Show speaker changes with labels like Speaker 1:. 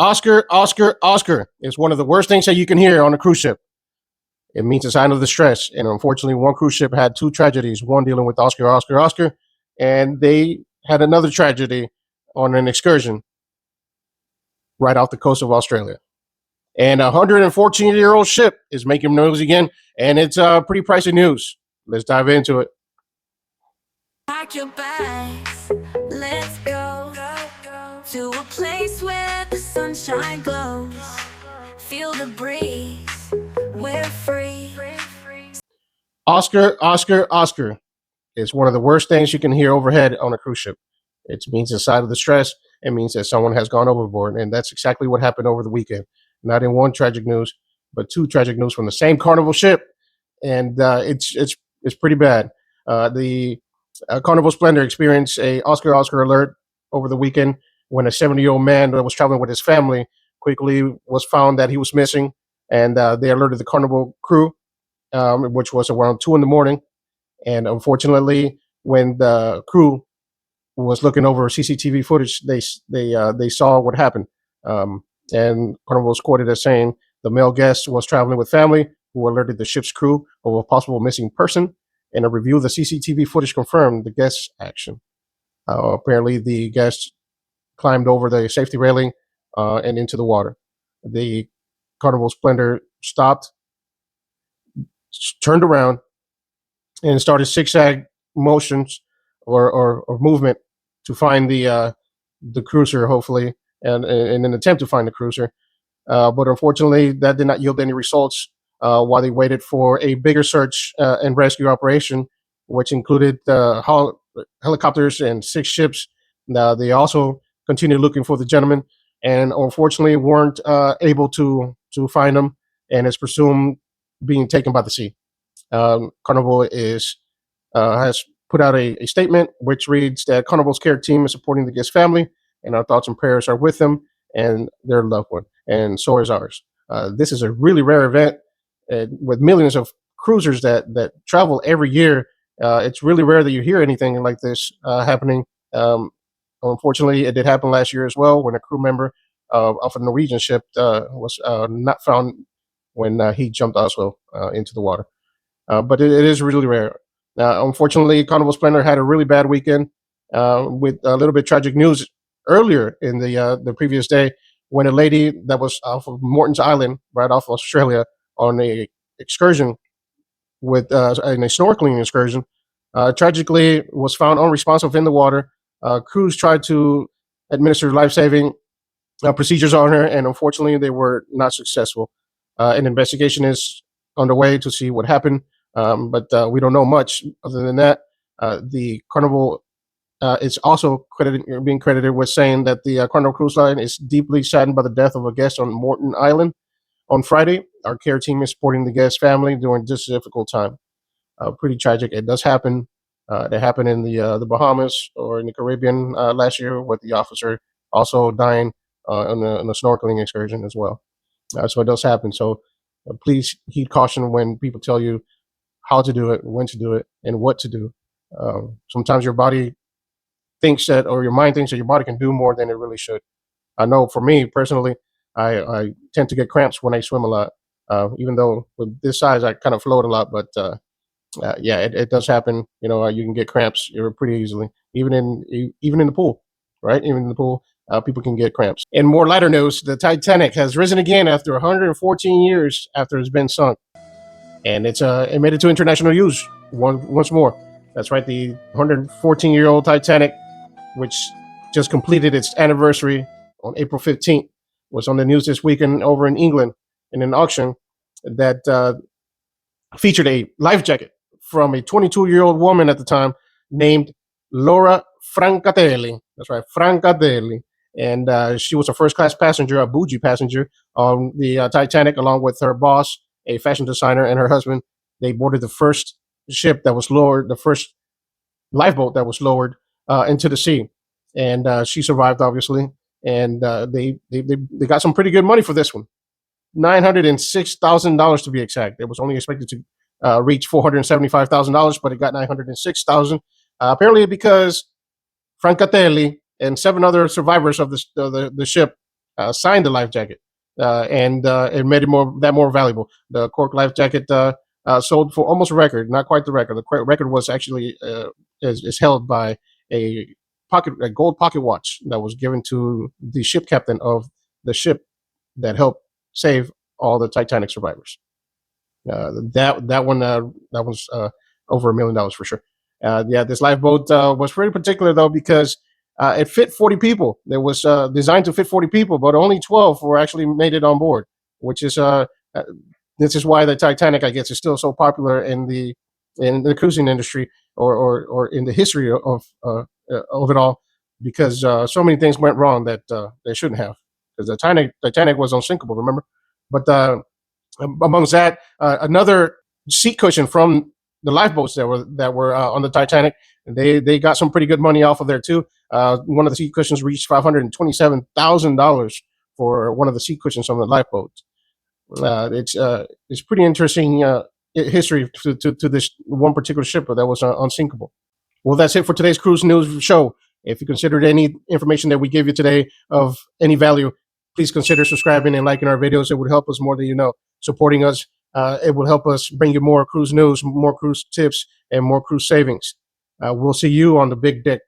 Speaker 1: Oscar, Oscar, Oscar is one of the worst things that you can hear on a cruise ship. It means a sign of distress. And unfortunately, one cruise ship had two tragedies, one dealing with Oscar, Oscar, Oscar, and they had another tragedy on an excursion right off the coast of Australia. And a 114-year-old ship is making news again, and it's pretty pricey news. Let's dive into it.
Speaker 2: Pack your bags, let's go to a place where the sunshine glows. Feel the breeze, we're free.
Speaker 1: Oscar, Oscar, Oscar is one of the worst things you can hear overhead on a cruise ship. It means a sign of distress. It means that someone has gone overboard, and that's exactly what happened over the weekend. Not in one tragic news, but two tragic news from the same Carnival ship, and it's pretty bad. The Carnival Splendor experienced a Oscar Oscar alert over the weekend when a 70-year-old man that was traveling with his family quickly was found that he was missing, and they alerted the Carnival crew, which was around 2 in the morning. And unfortunately, when the crew was looking over CCTV footage, they saw what happened. And Carnival was quoted as saying the male guest was traveling with family who alerted the ship's crew of a possible missing person. And a review of the CCTV footage confirmed the guest's action. Apparently, the guest climbed over the safety railing and into the water. The Carnival Splendor stopped, turned around, and started zigzag motions or movement to find the cruiser, hopefully, and in an attempt to find the cruiser. But unfortunately, that did not yield any results while they waited for a bigger search and rescue operation, which included helicopters and 6 ships. They also continued looking for the gentleman, and unfortunately weren't able to find him, and is presumed being taken by the sea. Carnival has put out a statement which reads that Carnival's care team is supporting the guest family, and our thoughts and prayers are with them and their loved one, and so is ours. This is a really rare event with millions of cruisers that travel every year. It's really rare that you hear anything like this happening. Unfortunately, it did happen last year as well when a crew member of a Norwegian ship was not found when he jumped also into the water. But it is really rare. Unfortunately, Carnival Splendor had a really bad weekend with a little bit tragic news earlier in the previous day when a lady that was off of Morton's Island, right off Australia, on a excursion in a snorkeling excursion, tragically was found unresponsive in the water. Crews tried to administer life-saving procedures on her, and unfortunately, they were not successful. An investigation is underway to see what happened, but we don't know much other than that. The Carnival is also being credited with saying that the Carnival Cruise Line is deeply saddened by the death of a guest on Morton Island on Friday. Our care team is supporting the guest family during this difficult time. Pretty tragic. It does happen. It happened in the Bahamas or in the Caribbean last year with the officer also dying on a snorkeling excursion as well. So it does happen. So please heed caution when people tell you how to do it, when to do it, and what to do. Sometimes your body thinks that, or your mind thinks that your body can do more than it really should. I know for me personally, I tend to get cramps when I swim a lot. Even though with this size, I kind of float a lot, but yeah, it does happen. You know, you can get cramps pretty easily, even in the pool, right? Even in the pool, people can get cramps. In more lighter news, the Titanic has risen again after 114 years after it's been sunk, and it made it to international use once more. That's right, the 114-year-old Titanic, which just completed its anniversary on April 15th, was on the news this weekend over in England in an auction that featured a life jacket from a 22-year-old woman at the time named Laura Francatelli. That's right, Francatelli. And she was a first-class passenger, a bougie passenger on the Titanic, along with her boss, a fashion designer, and her husband. They boarded the first ship that was lowered, the first lifeboat that was lowered into the sea. And she survived, obviously. And they got some pretty good money for this one. $906,000 to be exact. It was only expected to reach $475,000, but it got $906,000. Apparently, because Francatelli and 7 other survivors of the ship signed the life jacket, and it made it more valuable. The cork life jacket sold for almost a record, not quite the record. The record was actually is held by a a gold pocket watch that was given to the ship captain of the ship that helped save all the Titanic survivors. That was over $1 million for sure. Yeah, this lifeboat was pretty particular though because it fit 40 people. It was designed to fit 40 people, but only 12 were actually made it on board, which is uh, this is why the Titanic, I guess, is still so popular in the cruising industry or in the history of it all, because so many things went wrong that they shouldn't have. Because the Titanic was unsinkable, remember? But amongst that, another seat cushion from the lifeboats that were on the Titanic. They got some pretty good money off of there too. One of the seat cushions reached $527,000 for one of the seat cushions on the lifeboat. It's pretty interesting history to this one particular ship that was unsinkable. Well, that's it for today's cruise news show. If you considered any information that we gave you today of any value, please consider subscribing and liking our videos. It would help us more than you know. Supporting us, it will help us bring you more cruise news, more cruise tips, and more cruise savings. We'll see you on the big deck.